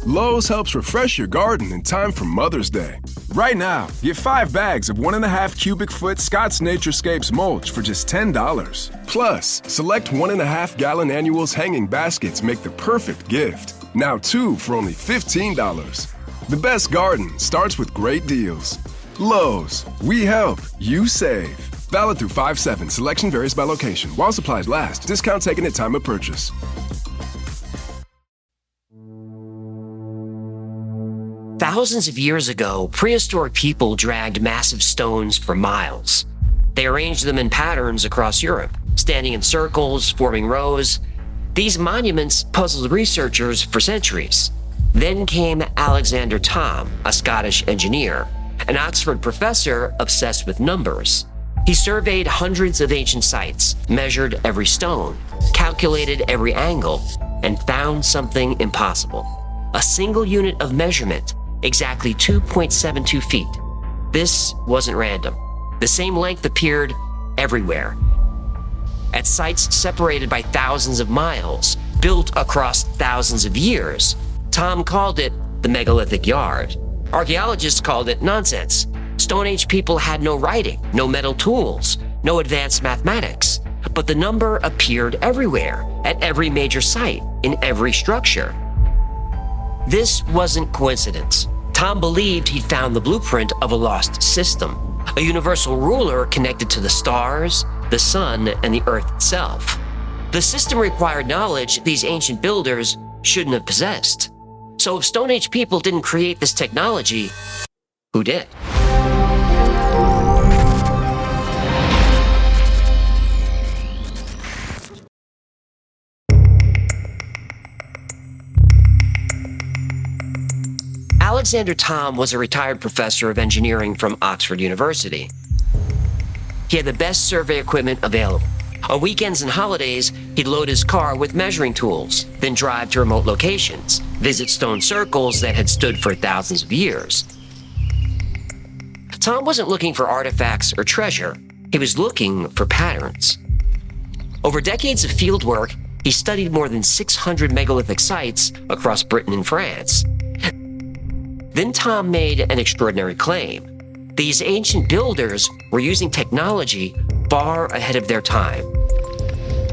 Lowe's helps refresh your garden in time for Mother's Day. Right now, get 5 bags of 1.5 cubic foot Scott's Naturescapes mulch for just $10. Plus, select 1.5 gallon annuals hanging baskets make the perfect gift. Now 2 for only $15. The best garden starts with great deals. Lowe's, we help, you save. Valid through 5/7. Selection varies by location. While supplies last. Discount taken at time of purchase. Thousands of years ago, prehistoric people dragged massive stones for miles. They arranged them in patterns across Europe, standing in circles, forming rows. These monuments puzzled researchers for centuries. Then came Alexander Thom, a Scottish engineer, an Oxford professor obsessed with numbers. He surveyed hundreds of ancient sites, measured every stone, calculated every angle, and found something impossible. A single unit of measurement, exactly 2.72 feet. This wasn't random. The same length appeared everywhere. At sites separated by thousands of miles, built across thousands of years, Thom called it the Megalithic Yard. Archaeologists called it nonsense. Stone Age people had no writing, no metal tools, no advanced mathematics, but the number appeared everywhere, at every major site, in every structure. This wasn't coincidence. Thom believed he'd found the blueprint of a lost system, a universal ruler connected to the stars, the sun, and the earth itself. The system required knowledge these ancient builders shouldn't have possessed. So if Stone Age people didn't create this technology, who did? Alexander Thom was a retired professor of engineering from Oxford University. He had the best survey equipment available. On weekends and holidays, he'd load his car with measuring tools, then drive to remote locations, visit stone circles that had stood for thousands of years. Thom wasn't looking for artifacts or treasure. He was looking for patterns. Over decades of fieldwork, he studied more than 600 megalithic sites across Britain and France. Then Thom made an extraordinary claim. These ancient builders were using technology far ahead of their time.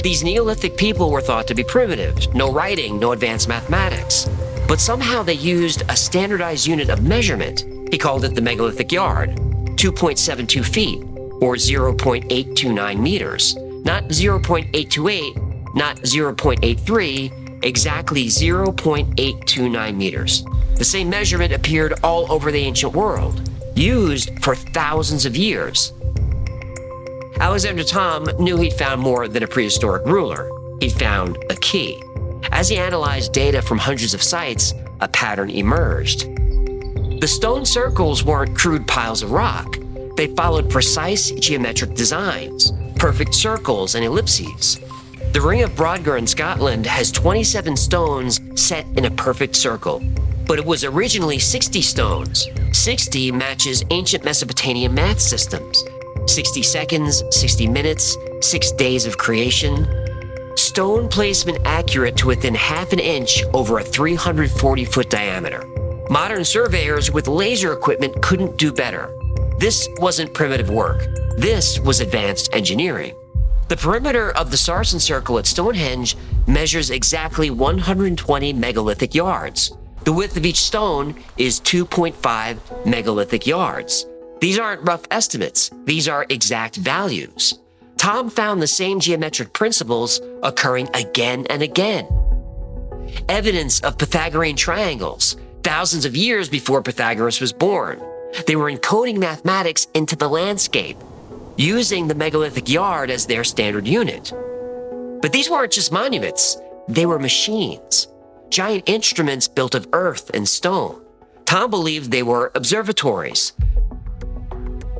These Neolithic people were thought to be primitive, no writing, no advanced mathematics. But somehow they used a standardized unit of measurement. He called it the Megalithic Yard, 2.72 feet, or 0.829 meters. Not 0.828, not 0.83, exactly 0.829 meters. The same measurement appeared all over the ancient world, used for thousands of years. Alexander Thom knew he'd found more than a prehistoric ruler. He'd found a key. As he analyzed data from hundreds of sites, a pattern emerged. The stone circles weren't crude piles of rock. They followed precise geometric designs, perfect circles and ellipses. The Ring of Brodgar in Scotland has 27 stones set in a perfect circle, but it was originally 60 stones. 60 matches ancient Mesopotamian math systems. 60 seconds, 60 minutes, 6 days of creation. Stone placement accurate to within half an inch over a 340-foot diameter. Modern surveyors with laser equipment couldn't do better. This wasn't primitive work. This was advanced engineering. The perimeter of the Sarsen Circle at Stonehenge measures exactly 120 megalithic yards. The width of each stone is 2.5 megalithic yards. These aren't rough estimates. These are exact values. Thom found the same geometric principles occurring again and again. Evidence of Pythagorean triangles, thousands of years before Pythagoras was born. They were encoding mathematics into the landscape, using the megalithic yard as their standard unit. But these weren't just monuments. They were machines, giant instruments built of earth and stone. Thom believed they were observatories.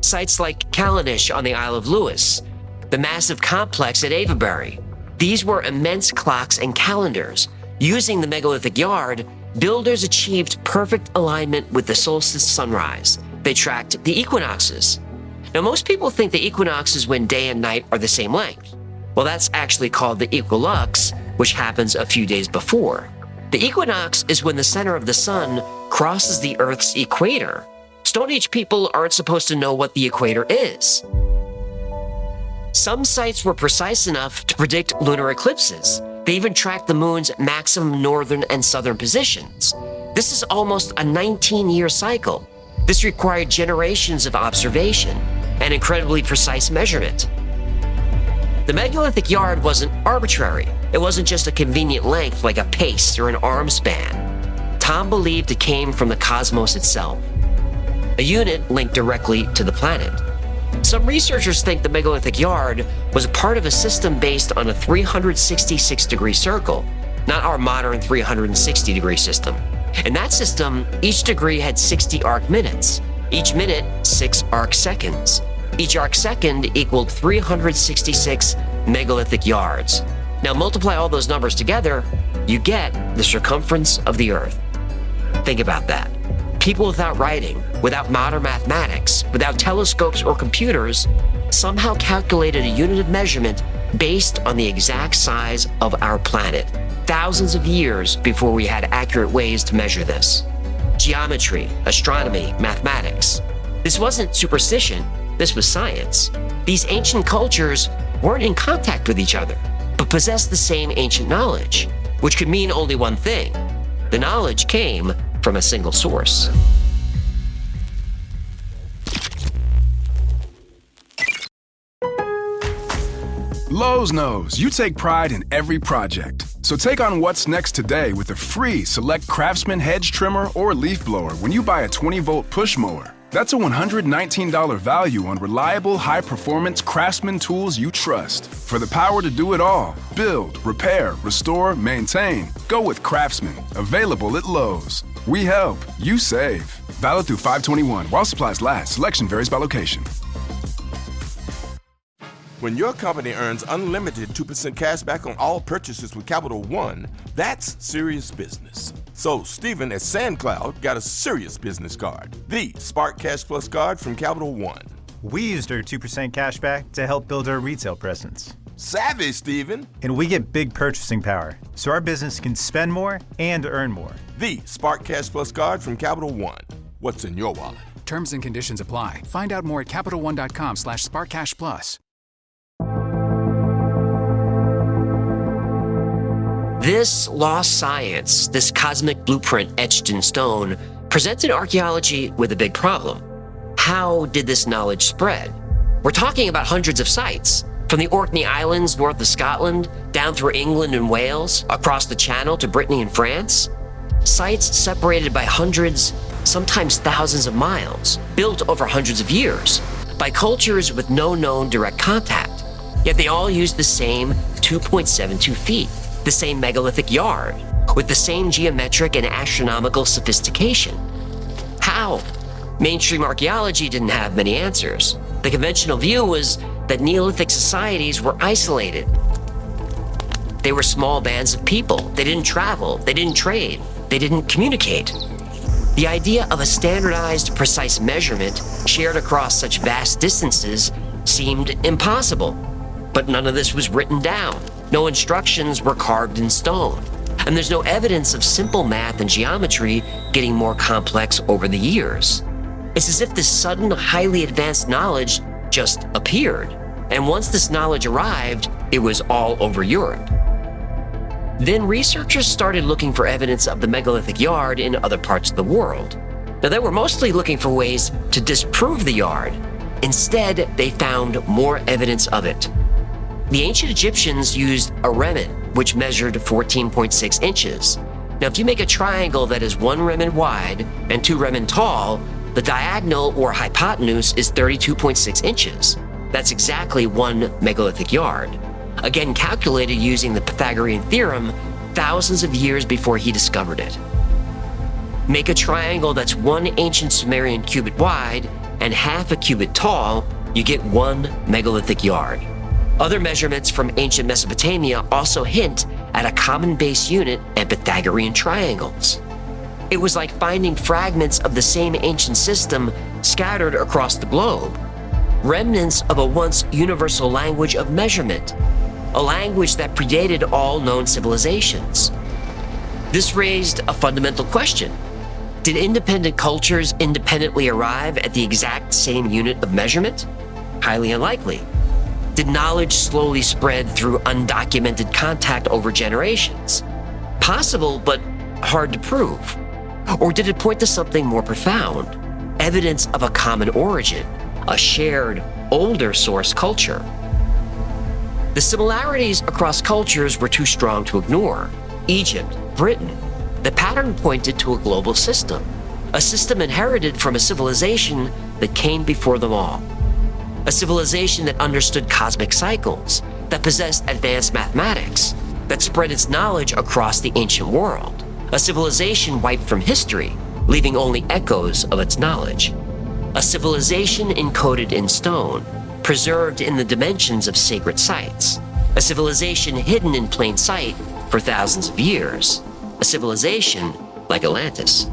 Sites like Callanish on the Isle of Lewis, the massive complex at Avebury. These were immense clocks and calendars. Using the megalithic yard, builders achieved perfect alignment with the solstice sunrise. They tracked the equinoxes. Now, most people think the equinoxes when day and night are the same length. Well, that's actually called the equilux, which happens a few days before. The equinox is when the center of the sun crosses the Earth's equator. Stone Age people aren't supposed to know what the equator is. Some sites were precise enough to predict lunar eclipses. They even tracked the moon's maximum northern and southern positions. This is almost a 19-year cycle. This required generations of observation and incredibly precise measurement. The megalithic yard wasn't arbitrary. It wasn't just a convenient length like a pace or an arm span. Thom believed it came from the cosmos itself, a unit linked directly to the planet. Some researchers think the megalithic yard was part of a system based on a 366-degree circle, not our modern 360-degree system. In that system, each degree had 60 arc minutes, each minute 6 arc seconds. Each arc second equaled 366 megalithic yards. Now multiply all those numbers together, you get the circumference of the Earth. Think about that. People without writing, without modern mathematics, without telescopes or computers, somehow calculated a unit of measurement based on the exact size of our planet, thousands of years before we had accurate ways to measure this. Geometry, astronomy, mathematics. This wasn't superstition, this was science. These ancient cultures weren't in contact with each other, but possessed the same ancient knowledge, which could mean only one thing. The knowledge came from a single source. Lowe's knows you take pride in every project. So take on what's next today with a free Select Craftsman hedge trimmer or leaf blower when you buy a 20-volt push mower. That's a $119 value on reliable, high-performance Craftsman tools you trust. For the power to do it all, build, repair, restore, maintain, go with Craftsman. Available at Lowe's. We help, you save. Valid through 5/21 while supplies last. Selection varies by location. When your company earns unlimited 2% cash back on all purchases with Capital One, that's serious business. So Stephen at SandCloud got a serious business card, the Spark Cash Plus card from Capital One. We used our 2% cash back to help build our retail presence. Savvy, Stephen. And we get big purchasing power, so our business can spend more and earn more. The Spark Cash Plus card from Capital One. What's in your wallet? Terms and conditions apply. Find out more at CapitalOne.com/SparkCashPlus. This lost science, this cosmic blueprint etched in stone, presented archaeology with a big problem. How did this knowledge spread? We're talking about hundreds of sites, from the Orkney Islands north of Scotland, down through England and Wales, across the Channel to Brittany and France. Sites separated by hundreds, sometimes thousands of miles, built over hundreds of years, by cultures with no known direct contact. Yet they all used the same 2.72 feet. The same megalithic yard, with the same geometric and astronomical sophistication. How? Mainstream archaeology didn't have many answers. The conventional view was that Neolithic societies were isolated. They were small bands of people. They didn't travel, they didn't trade, they didn't communicate. The idea of a standardized, precise measurement shared across such vast distances seemed impossible. But none of this was written down. No instructions were carved in stone, and there's no evidence of simple math and geometry getting more complex over the years. It's as if this sudden, highly advanced knowledge just appeared, and once this knowledge arrived, it was all over Europe. Then researchers started looking for evidence of the megalithic yard in other parts of the world. Now, they were mostly looking for ways to disprove the yard. Instead, they found more evidence of it. The ancient Egyptians used a remen, which measured 14.6 inches. Now, if you make a triangle that is 1 remen wide and 2 remen tall, the diagonal or hypotenuse is 32.6 inches. That's exactly 1 megalithic yard. Again, calculated using the Pythagorean theorem thousands of years before he discovered it. Make a triangle that's 1 ancient Sumerian cubit wide and half a cubit tall, you get 1 megalithic yard. Other measurements from ancient Mesopotamia also hint at a common base unit and Pythagorean triangles. It was like finding fragments of the same ancient system scattered across the globe, remnants of a once universal language of measurement, a language that predated all known civilizations. This raised a fundamental question. Did independent cultures independently arrive at the exact same unit of measurement? Highly unlikely. Did knowledge slowly spread through undocumented contact over generations? Possible, but hard to prove. Or did it point to something more profound? Evidence of a common origin, a shared, older source culture. The similarities across cultures were too strong to ignore. Egypt, Britain. The pattern pointed to a global system, a system inherited from a civilization that came before them all. A civilization that understood cosmic cycles, that possessed advanced mathematics, that spread its knowledge across the ancient world. A civilization wiped from history, leaving only echoes of its knowledge. A civilization encoded in stone, preserved in the dimensions of sacred sites. A civilization hidden in plain sight for thousands of years. A civilization like Atlantis.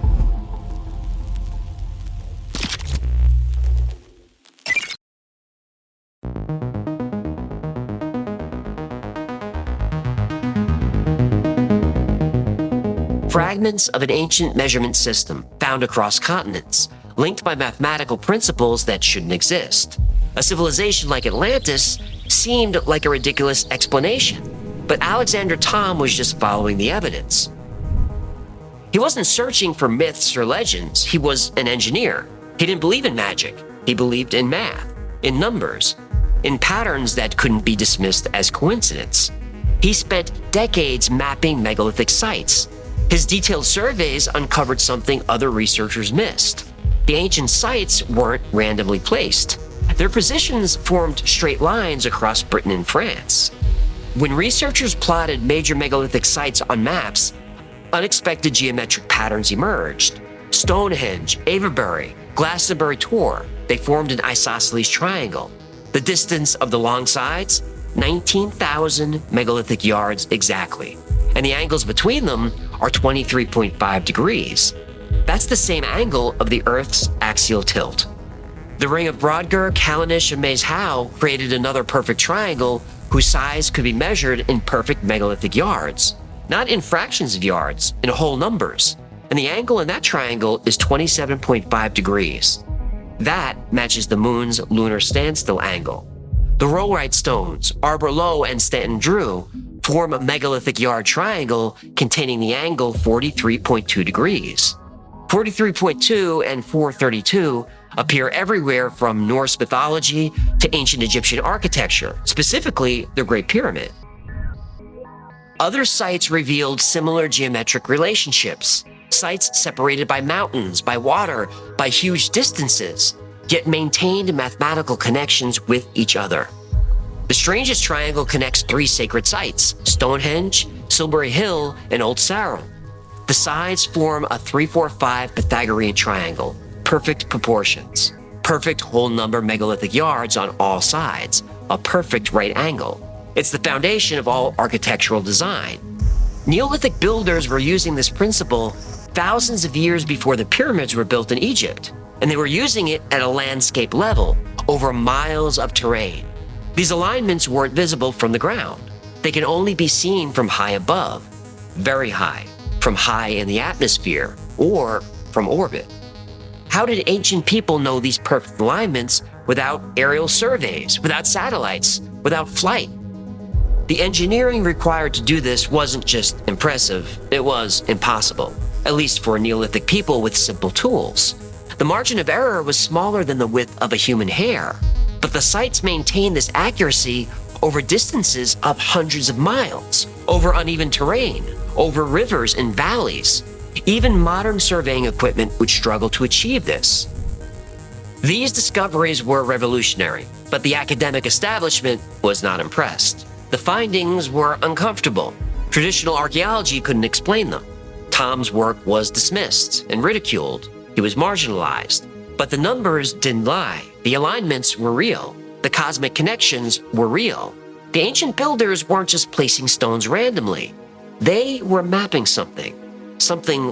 Fragments of an ancient measurement system found across continents, linked by mathematical principles that shouldn't exist. A civilization like Atlantis seemed like a ridiculous explanation, but Alexander Thom was just following the evidence. He wasn't searching for myths or legends. He was an engineer. He didn't believe in magic. He believed in math, in numbers, in patterns that couldn't be dismissed as coincidence. He spent decades mapping megalithic sites. His detailed surveys uncovered something other researchers missed. The ancient sites weren't randomly placed. Their positions formed straight lines across Britain and France. When researchers plotted major megalithic sites on maps, unexpected geometric patterns emerged. Stonehenge, Avebury, Glastonbury Tor, they formed an isosceles triangle. The distance of the long sides, 19,000 megalithic yards exactly. And the angles between them are 23.5 degrees. That's the same angle of the Earth's axial tilt. The ring of Brodgar, Callanish, and Maes Howe created another perfect triangle whose size could be measured in perfect megalithic yards. Not in fractions of yards, in whole numbers. And the angle in that triangle is 27.5 degrees. That matches the moon's lunar standstill angle. The Rollright stones, Arbor Low and Stanton Drew, form a megalithic yard triangle containing the angle 43.2 degrees. 43.2 and 432 appear everywhere from Norse mythology to ancient Egyptian architecture, specifically the Great Pyramid. Other sites revealed similar geometric relationships, sites separated by mountains, by water, by huge distances, yet maintained mathematical connections with each other. The strangest triangle connects three sacred sites, Stonehenge, Silbury Hill, and Old Sarum. The sides form a 3-4-5 Pythagorean triangle, perfect proportions, perfect whole number megalithic yards on all sides, a perfect right angle. It's the foundation of all architectural design. Neolithic builders were using this principle thousands of years before the pyramids were built in Egypt, and they were using it at a landscape level, over miles of terrain. These alignments weren't visible from the ground. They can only be seen from high above, very high, from high in the atmosphere, or from orbit. How did ancient people know these perfect alignments without aerial surveys, without satellites, without flight? The engineering required to do this wasn't just impressive, it was impossible, at least for Neolithic people with simple tools. The margin of error was smaller than the width of a human hair, but the sites maintained this accuracy over distances of hundreds of miles, over uneven terrain, over rivers and valleys. Even modern surveying equipment would struggle to achieve this. These discoveries were revolutionary, but the academic establishment was not impressed. The findings were uncomfortable. Traditional archaeology couldn't explain them. Thom's work was dismissed and ridiculed. He was marginalized. But the numbers didn't lie. The alignments were real. The cosmic connections were real. The ancient builders weren't just placing stones randomly. They were mapping something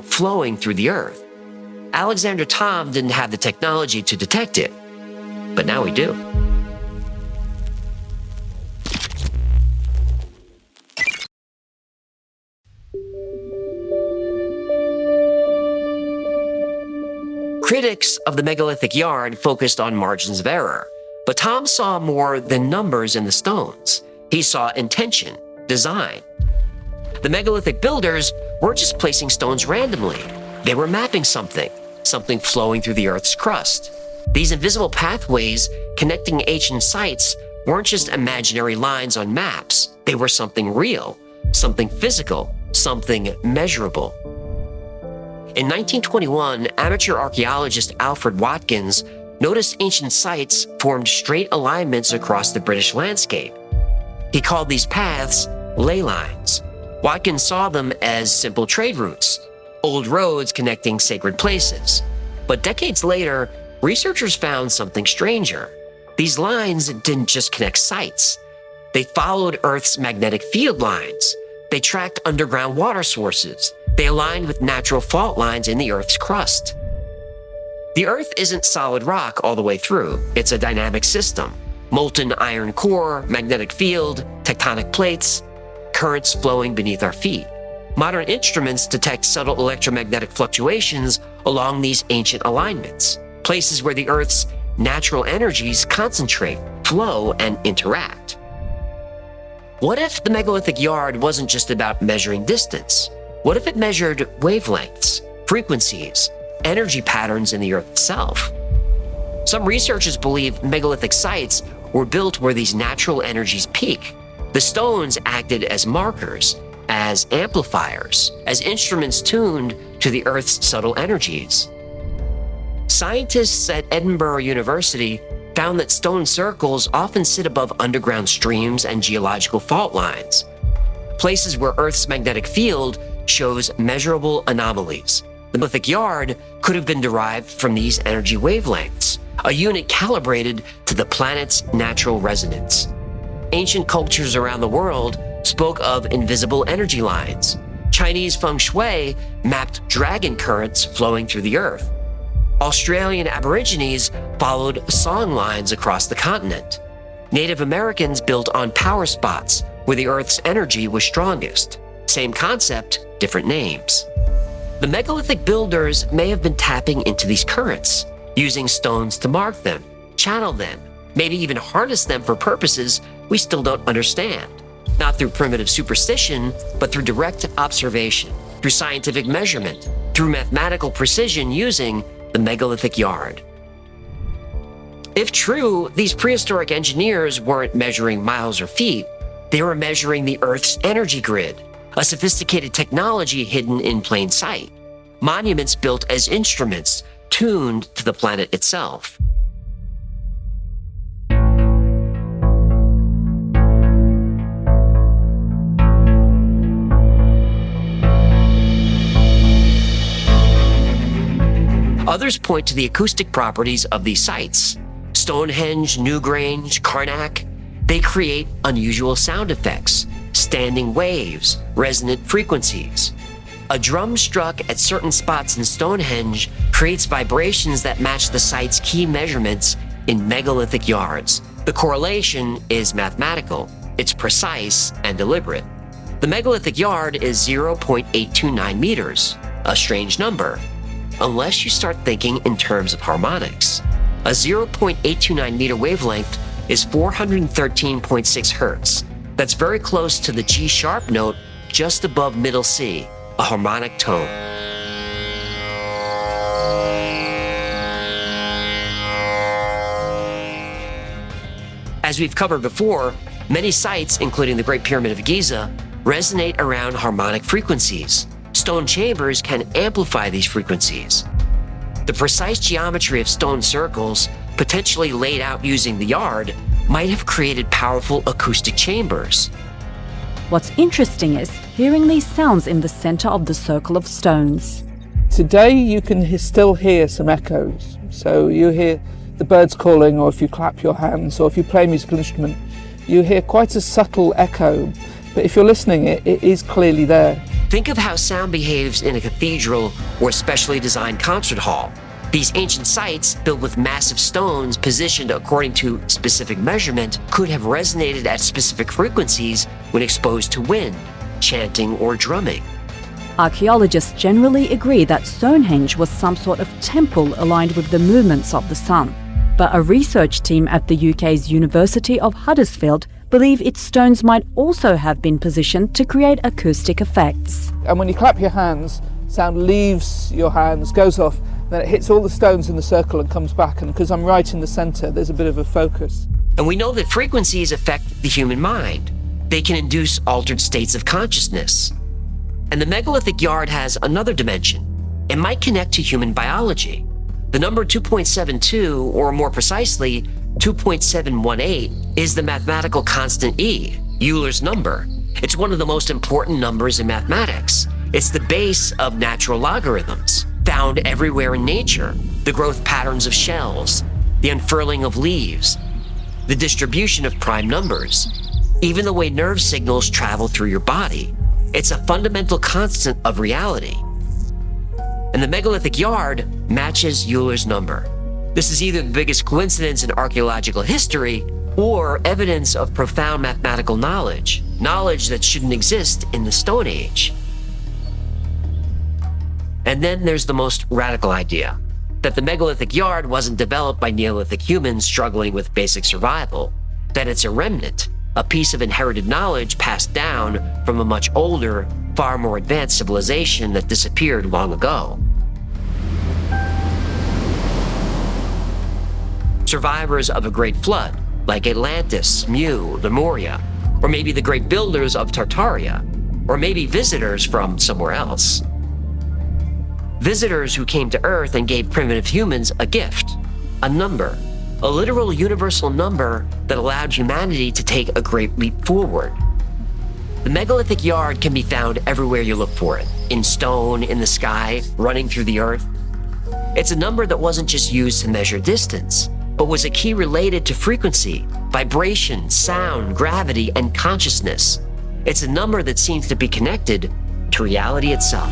flowing through the earth. Alexander Thom didn't have the technology to detect it, but now we do. Critics of the megalithic yard focused on margins of error, but Thom saw more than numbers in the stones. He saw intention, design. The megalithic builders weren't just placing stones randomly. They were mapping something flowing through the Earth's crust. These invisible pathways connecting ancient sites weren't just imaginary lines on maps. They were something real, something physical, something measurable. In 1921, amateur archaeologist Alfred Watkins noticed ancient sites formed straight alignments across the British landscape. He called these paths ley lines. Watkins saw them as simple trade routes, old roads connecting sacred places. But decades later, researchers found something stranger. These lines didn't just connect sites. They followed Earth's magnetic field lines. They tracked underground water sources. They aligned with natural fault lines in the Earth's crust. The Earth isn't solid rock all the way through. It's a dynamic system. Molten iron core, magnetic field, tectonic plates, currents flowing beneath our feet. Modern instruments detect subtle electromagnetic fluctuations along these ancient alignments, places where the Earth's natural energies concentrate, flow, and interact. What if the megalithic yard wasn't just about measuring distance? What if it measured wavelengths, frequencies, energy patterns in the Earth itself? Some researchers believe megalithic sites were built where these natural energies peak. The stones acted as markers, as amplifiers, as instruments tuned to the Earth's subtle energies. Scientists at Edinburgh University found that stone circles often sit above underground streams and geological fault lines, places where Earth's magnetic field shows measurable anomalies. The megalithic yard could have been derived from these energy wavelengths, a unit calibrated to the planet's natural resonance. Ancient cultures around the world spoke of invisible energy lines. Chinese feng shui mapped dragon currents flowing through the Earth. Australian Aborigines followed song lines across the continent. Native Americans built on power spots where the Earth's energy was strongest. Same concept, different names. The megalithic builders may have been tapping into these currents, using stones to mark them, channel them, maybe even harness them for purposes we still don't understand. Not through primitive superstition, but through direct observation, through scientific measurement, through mathematical precision using the megalithic yard. If true, these prehistoric engineers weren't measuring miles or feet, they were measuring the Earth's energy grid, a sophisticated technology hidden in plain sight. Monuments built as instruments, tuned to the planet itself. Others point to the acoustic properties of these sites. Stonehenge, Newgrange, Karnak, they create unusual sound effects, standing waves, resonant frequencies. A drum struck at certain spots in Stonehenge creates vibrations that match the site's key measurements in megalithic yards. The correlation is mathematical. It's precise and deliberate. The megalithic yard is 0.829 meters, a strange number, unless you start thinking in terms of harmonics. A 0.829 meter wavelength is 413.6 hertz. That's very close to the G-sharp note just above middle C, a harmonic tone. As we've covered before, many sites, including the Great Pyramid of Giza, resonate around harmonic frequencies. Stone chambers can amplify these frequencies. The precise geometry of stone circles, potentially laid out using the yard, might have created powerful acoustic chambers. What's interesting is hearing these sounds in the center of the circle of stones. Today you can still hear some echoes. So you hear the birds calling, or if you clap your hands, or if you play a musical instrument, you hear quite a subtle echo. But if you're listening, it is clearly there. Think of how sound behaves in a cathedral or specially designed concert hall. These ancient sites, built with massive stones positioned according to specific measurement, could have resonated at specific frequencies when exposed to wind, chanting, or drumming. Archaeologists generally agree that Stonehenge was some sort of temple aligned with the movements of the sun. But a research team at the UK's University of Huddersfield believe its stones might also have been positioned to create acoustic effects. And when you clap your hands, sound leaves your hands, goes off, then it hits all the stones in the circle and comes back. And because I'm right in the centre, there's a bit of a focus. And we know that frequencies affect the human mind. They can induce altered states of consciousness. And the megalithic yard has another dimension. It might connect to human biology. The number 2.72, or more precisely, 2.718, is the mathematical constant E, Euler's number. It's one of the most important numbers in mathematics. It's the base of natural logarithms, found everywhere in nature. The growth patterns of shells, the unfurling of leaves, the distribution of prime numbers, even the way nerve signals travel through your body. It's a fundamental constant of reality. And the megalithic yard matches Euler's number. This is either the biggest coincidence in archaeological history or evidence of profound mathematical knowledge that shouldn't exist in the Stone Age. And then there's the most radical idea, that the megalithic yard wasn't developed by Neolithic humans struggling with basic survival, that it's a remnant, a piece of inherited knowledge passed down from a much older, far more advanced civilization that disappeared long ago. Survivors of a great flood, like Atlantis, Mu, Lemuria, or maybe the great builders of Tartaria, or maybe visitors from somewhere else. Visitors who came to Earth and gave primitive humans a gift, a number, a literal universal number that allowed humanity to take a great leap forward. The megalithic yard can be found everywhere you look for it, in stone, in the sky, running through the earth. It's a number that wasn't just used to measure distance, but was a key related to frequency, vibration, sound, gravity, and consciousness. It's a number that seems to be connected to reality itself.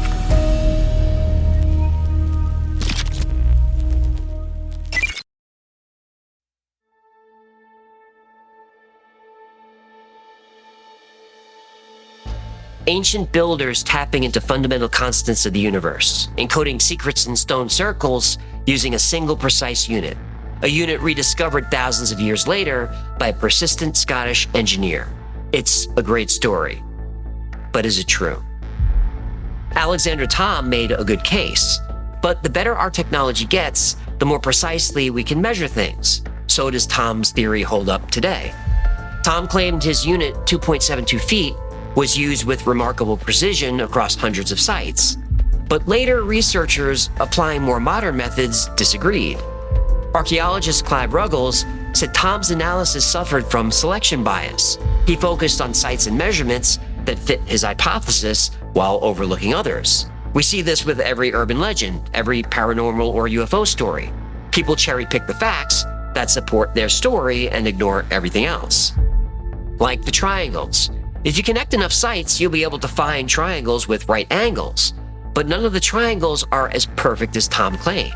Ancient builders tapping into fundamental constants of the universe, encoding secrets in stone circles using a single precise unit, a unit rediscovered thousands of years later by a persistent Scottish engineer. It's a great story, but is it true? Alexander Thom made a good case, but the better our technology gets, the more precisely we can measure things. So does Thom's theory hold up today? Thom claimed his unit, 2.72 feet, was used with remarkable precision across hundreds of sites. But later, researchers applying more modern methods disagreed. Archaeologist Clive Ruggles said Thom's analysis suffered from selection bias. He focused on sites and measurements that fit his hypothesis while overlooking others. We see this with every urban legend, every paranormal or UFO story. People cherry-pick the facts that support their story and ignore everything else. Like the triangles. If you connect enough sites, you'll be able to find triangles with right angles, but none of the triangles are as perfect as Thom claimed.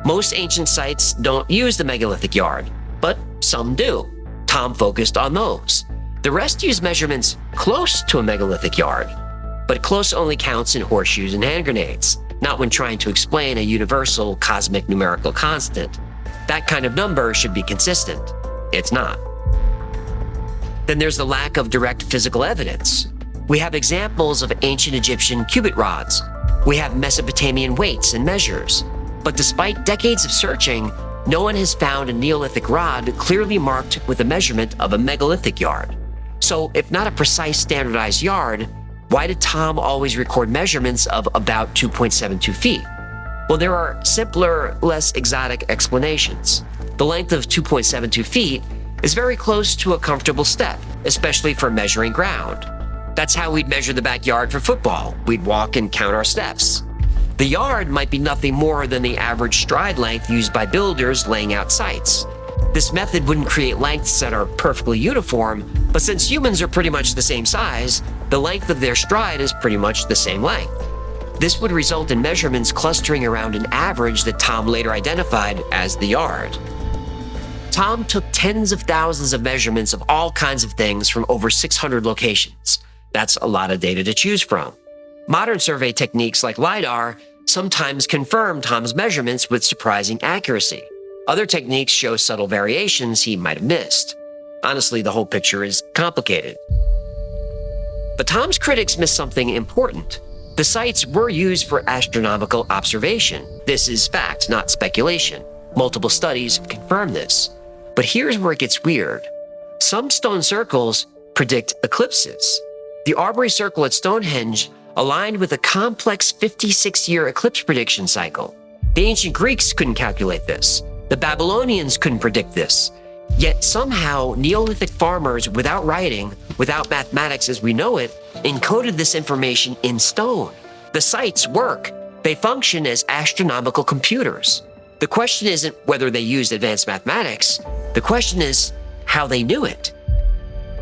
Most ancient sites don't use the megalithic yard, but some do. Thom focused on those. The rest use measurements close to a megalithic yard, but close only counts in horseshoes and hand grenades, not when trying to explain a universal cosmic numerical constant. That kind of number should be consistent. It's not. Then there's the lack of direct physical evidence. We have examples of ancient Egyptian cubit rods. We have Mesopotamian weights and measures. But despite decades of searching, no one has found a Neolithic rod clearly marked with a measurement of a megalithic yard. So if not a precise standardized yard, why did Thom always record measurements of about 2.72 feet? Well, there are simpler, less exotic explanations. The length of 2.72 feet is very close to a comfortable step, especially for measuring ground. That's how we'd measure the backyard for football. We'd walk and count our steps. The yard might be nothing more than the average stride length used by builders laying out sites. This method wouldn't create lengths that are perfectly uniform, but since humans are pretty much the same size, the length of their stride is pretty much the same length. This would result in measurements clustering around an average that Thom later identified as the yard. Thom took tens of thousands of measurements of all kinds of things from over 600 locations. That's a lot of data to choose from. Modern survey techniques like LiDAR sometimes confirm Thom's measurements with surprising accuracy. Other techniques show subtle variations he might have missed. Honestly, the whole picture is complicated. But Thom's critics missed something important. The sites were used for astronomical observation. This is fact, not speculation. Multiple studies confirm this. But here's where it gets weird. Some stone circles predict eclipses. The Aubrey Circle at Stonehenge aligned with a complex 56-year eclipse prediction cycle. The ancient Greeks couldn't calculate this. The Babylonians couldn't predict this. Yet somehow Neolithic farmers, without writing, without mathematics as we know it, encoded this information in stone. The sites work. They function as astronomical computers. The question isn't whether they used advanced mathematics. The question is how they knew it.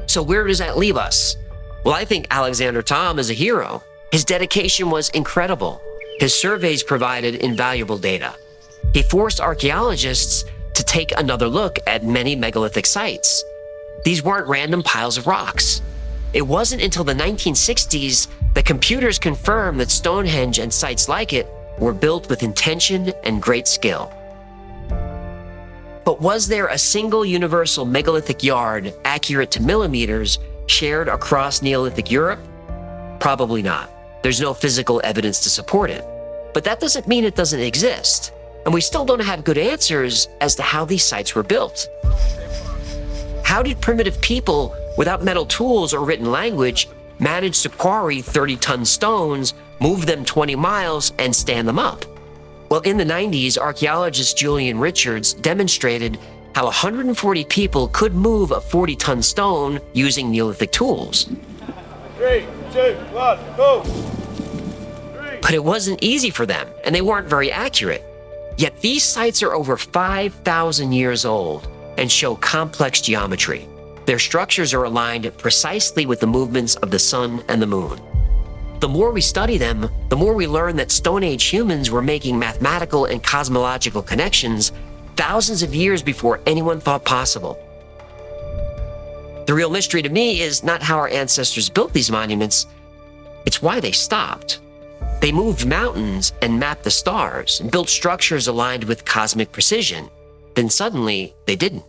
So where does that leave us? Well, I think Alexander Thom is a hero. His dedication was incredible. His surveys provided invaluable data. He forced archaeologists to take another look at many megalithic sites. These weren't random piles of rocks. It wasn't until the 1960s that computers confirmed that Stonehenge and sites like it were built with intention and great skill. But was there a single universal megalithic yard, accurate to millimeters, shared across Neolithic Europe? Probably not. There's no physical evidence to support it. But that doesn't mean it doesn't exist. And we still don't have good answers as to how these sites were built. How did primitive people without metal tools or written language manage to quarry 30-ton stones, move them 20 miles, and stand them up? Well, in the 90s, archaeologist Julian Richards demonstrated how 140 people could move a 40-ton stone using Neolithic tools. 3, 2, 1, go! But it wasn't easy for them, and they weren't very accurate. Yet these sites are over 5,000 years old and show complex geometry. Their structures are aligned precisely with the movements of the sun and the moon. The more we study them, the more we learn that Stone Age humans were making mathematical and cosmological connections thousands of years before anyone thought possible. The real mystery to me is not how our ancestors built these monuments, it's why they stopped. They moved mountains and mapped the stars and built structures aligned with cosmic precision. Then suddenly, they didn't.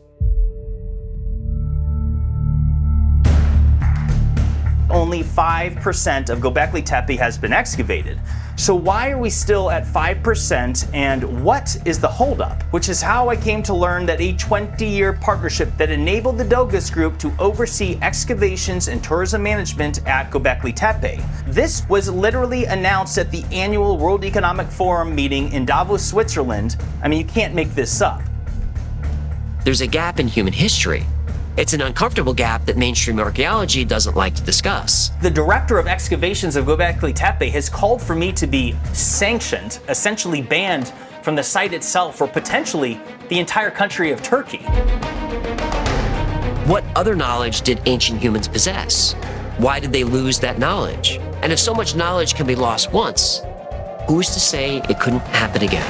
Only 5% of Göbekli Tepe has been excavated. So why are we still at 5% and what is the holdup? Which is how I came to learn that a 20-year partnership that enabled the Dogus Group to oversee excavations and tourism management at Göbekli Tepe. This was literally announced at the annual World Economic Forum meeting in Davos, Switzerland. I mean, you can't make this up. There's a gap in human history. It's an uncomfortable gap that mainstream archaeology doesn't like to discuss. The director of excavations of Göbekli Tepe has called for me to be sanctioned, essentially banned from the site itself or potentially the entire country of Turkey. What other knowledge did ancient humans possess? Why did they lose that knowledge? And if so much knowledge can be lost once, who's to say it couldn't happen again?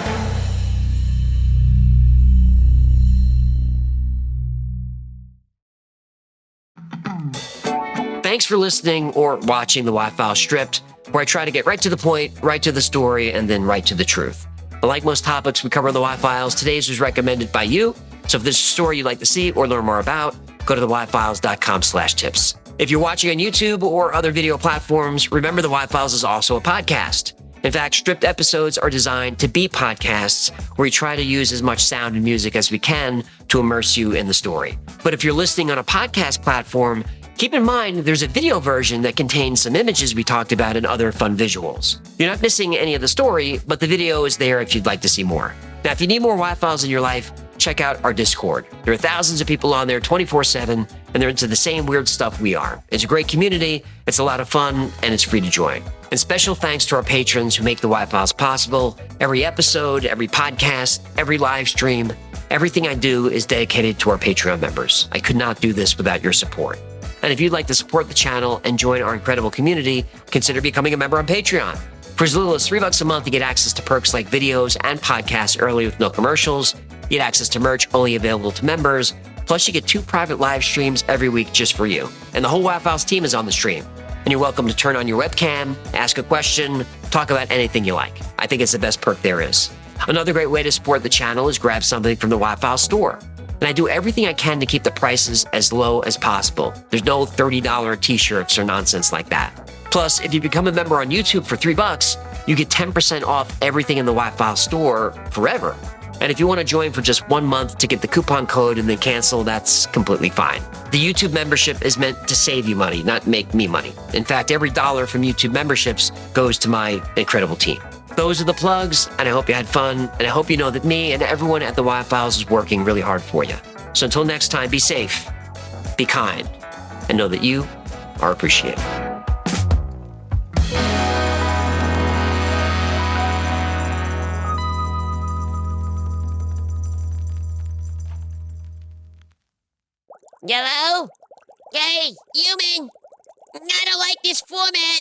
Thanks for listening or watching the Y-File Stripped, where I try to get right to the point, right to the story, and then right to the truth. But like most topics we cover in the Y-Files, today's was recommended by you. So if there's a story you'd like to see or learn more about, go to theyfiles.com/tips. If you're watching on YouTube or other video platforms, remember the Y-Files is also a podcast. In fact, Stripped episodes are designed to be podcasts where we try to use as much sound and music as we can to immerse you in the story. But if you're listening on a podcast platform, keep in mind, there's a video version that contains some images we talked about and other fun visuals. You're not missing any of the story, but the video is there if you'd like to see more. Now, if you need more Y-Files in your life, check out our Discord. There are thousands of people on there 24/7, and they're into the same weird stuff we are. It's a great community, it's a lot of fun, and it's free to join. And special thanks to our patrons who make the Y-Files possible. Every episode, every podcast, every live stream, everything I do is dedicated to our Patreon members. I could not do this without your support. And if you'd like to support the channel and join our incredible community, consider becoming a member on Patreon. For as little as $3 a month, you get access to perks like videos and podcasts early with no commercials. You get access to merch only available to members. Plus, you get 2 private live streams every week just for you. And the whole Y-Files team is on the stream. And you're welcome to turn on your webcam, ask a question, talk about anything you like. I think it's the best perk there is. Another great way to support the channel is grab something from the Wi-Fi store. And I do everything I can to keep the prices as low as possible. There's no $30 t-shirts or nonsense like that. Plus, if you become a member on YouTube for $3, you get 10% off everything in the Wi-Fi store forever. And if you want to join for just 1 month to get the coupon code and then cancel, that's completely fine. The YouTube membership is meant to save you money, not make me money. In fact, every dollar from YouTube memberships goes to my incredible team. Those are the plugs, and I hope you had fun, and I hope you know that me and everyone at the Wi-Files is working really hard for you. So until next time, be safe, be kind, and know that you are appreciated. Hello? Hey, human! I don't like this format.